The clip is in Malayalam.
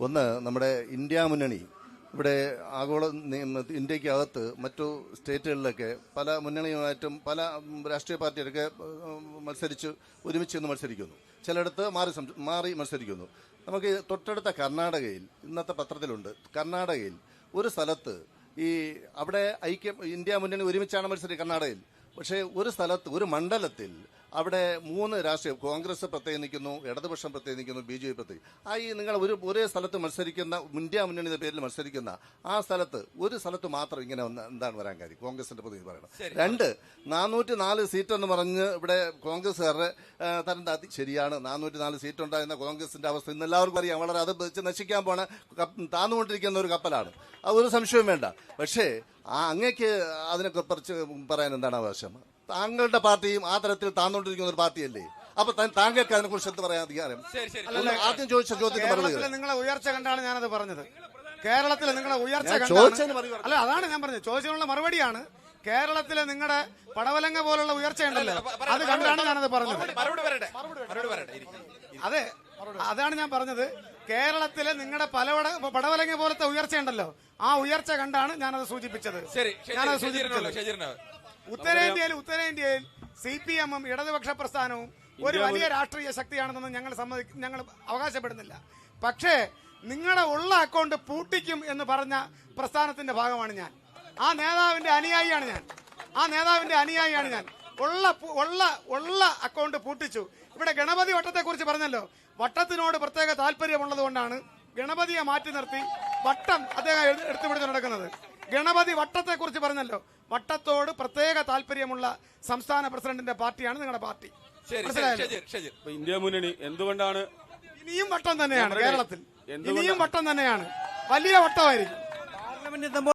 ഒന്ന്, നമ്മുടെ ഇന്ത്യ മുന്നണി ഇവിടെ ആഗോള ഇന്ത്യക്കകത്ത് മറ്റു സ്റ്റേറ്റുകളിലൊക്കെ പല മുന്നണിയുമായിട്ടും പല രാഷ്ട്രീയ പാർട്ടികളൊക്കെ മത്സരിച്ച് ഒരുമിച്ച് നിന്ന് മത്സരിക്കുന്നു. ചിലയിടത്ത് മാറി മത്സരിക്കുന്നു. നമുക്ക് തൊട്ടടുത്ത കർണാടകയിൽ, ഇന്നത്തെ പത്രത്തിലുണ്ട്, കർണാടകയിൽ ഒരു സ്ഥലത്ത് അവിടെ ഇന്ത്യ മുന്നണി ഒരുമിച്ചാണ് മത്സരിക്കുക കർണാടകയിൽ. പക്ഷേ ഒരു സ്ഥലത്ത്, ഒരു മണ്ഡലത്തിൽ അവിടെ 3 രാഷ്ട്രീയ, കോൺഗ്രസ് പ്രത്യേകം നിൽക്കുന്നു, ഇടതുപക്ഷം പ്രത്യേകം നിൽക്കുന്നു, BJP പ്രത്യേകം. നിങ്ങൾ ഒരേ സ്ഥലത്ത് മത്സരിക്കുന്ന, ഇന്ത്യ മുന്നണിയുടെ പേരിൽ മത്സരിക്കുന്ന ആ സ്ഥലത്ത് ഒരു സ്ഥലത്ത് മാത്രം ഇങ്ങനെ എന്താണ് വരാൻ കാര്യം? കോൺഗ്രസിന്റെ പ്രതിനിധി പറയണം. 2, 404 സീറ്റ് എന്ന് പറഞ്ഞ് ഇവിടെ കോൺഗ്രസ്സുകാരുടെ തരം ശരിയാണ്. 404 സീറ്റ് ഉണ്ടായിരുന്ന കോൺഗ്രസിന്റെ അവസ്ഥ ഇന്ന് എല്ലാവർക്കും അറിയാം. വളരെ അത് വെച്ച് നശിക്കാൻ പോണ താന്നുകൊണ്ടിരിക്കുന്ന ഒരു കപ്പലാണ്. അത് ഒരു സംശയവും വേണ്ട. പക്ഷേ അങ്ങേക്ക് അതിനെക്കുറിച്ച് പറയാൻ എന്താണ് ആവശ്യം? താങ്കളുടെ പാർട്ടിയും ആ തരത്തിൽ താന്നുകൊണ്ടിരിക്കുന്ന ഒരു പാർട്ടിയല്ലേ? അപ്പൊ താങ്കൾക്ക് അതിനെ കുറിച്ച് എന്ത് പറയാൻ അധികാരം? ആദ്യം ചോദിച്ച ചോദ്യത്തിന് മറുപടി. നിങ്ങളെ ഉയർച്ച കണ്ടാണ് ഞാനത് പറഞ്ഞത്. കേരളത്തിലെ നിങ്ങളെ ഉയർച്ച അല്ല, അതാണ് ഞാൻ പറഞ്ഞത്. ചോദിച്ചതിനുള്ള മറുപടിയാണ്. കേരളത്തിലെ നിങ്ങളുടെ പടവലങ്ങ പോലുള്ള ഉയർച്ചയുണ്ടല്ലോ, അത് കണ്ടാണ് ഞാനത് പറഞ്ഞത്. അതെ, അതാണ് ഞാൻ പറഞ്ഞത്. കേരളത്തിലെ നിങ്ങളുടെ പടവലങ്ങ പോലത്തെ ഉയർച്ചയുണ്ടല്ലോ, ആ ഉയർച്ച കണ്ടാണ് ഞാനത് സൂചിപ്പിച്ചത്. ഉത്തരേന്ത്യയിൽ CPM-ഉം ഇടതുപക്ഷ പ്രസ്ഥാനവും ഒരു വലിയ രാഷ്ട്രീയ ശക്തിയാണെന്നൊന്നും ഞങ്ങൾ അവകാശപ്പെടുന്നില്ല. പക്ഷേ നിങ്ങളുടെ ഉള്ള അക്കൗണ്ട് പൂട്ടിക്കും എന്ന് പറഞ്ഞ പ്രസ്ഥാനത്തിന്റെ ഭാഗമാണ് ഞാൻ. ആ നേതാവിന്റെ അനുയായിയാണ് ഞാൻ. ഉള്ള അക്കൗണ്ട് പൂട്ടിച്ചു. ഇവിടെ ഗണപതി വട്ടത്തെ കുറിച്ച് പറഞ്ഞല്ലോ. വട്ടത്തിനോട് പ്രത്യേക താല്പര്യമുള്ളത് കൊണ്ടാണ് ഗണപതിയെ മാറ്റി നിർത്തി വട്ടം അദ്ദേഹം എടുത്തുപിടിച്ച് നടക്കുന്നത്. ഗണപതി വട്ടത്തെ കുറിച്ച് പറഞ്ഞല്ലോ. വട്ടത്തോട് പ്രത്യേക താല്പര്യമുള്ള സംസ്ഥാന പ്രസിഡന്റിന്റെ പാർട്ടിയാണ് നിങ്ങളുടെ പാർട്ടി. ഇന്ത്യ മുന്നണി എന്തുകൊണ്ടാണ് ഇനിയും വട്ടം തന്നെയാണ് കേരളത്തിൽ? ഇനിയും വട്ടം തന്നെയാണ്, വലിയ വട്ടമായിരിക്കും.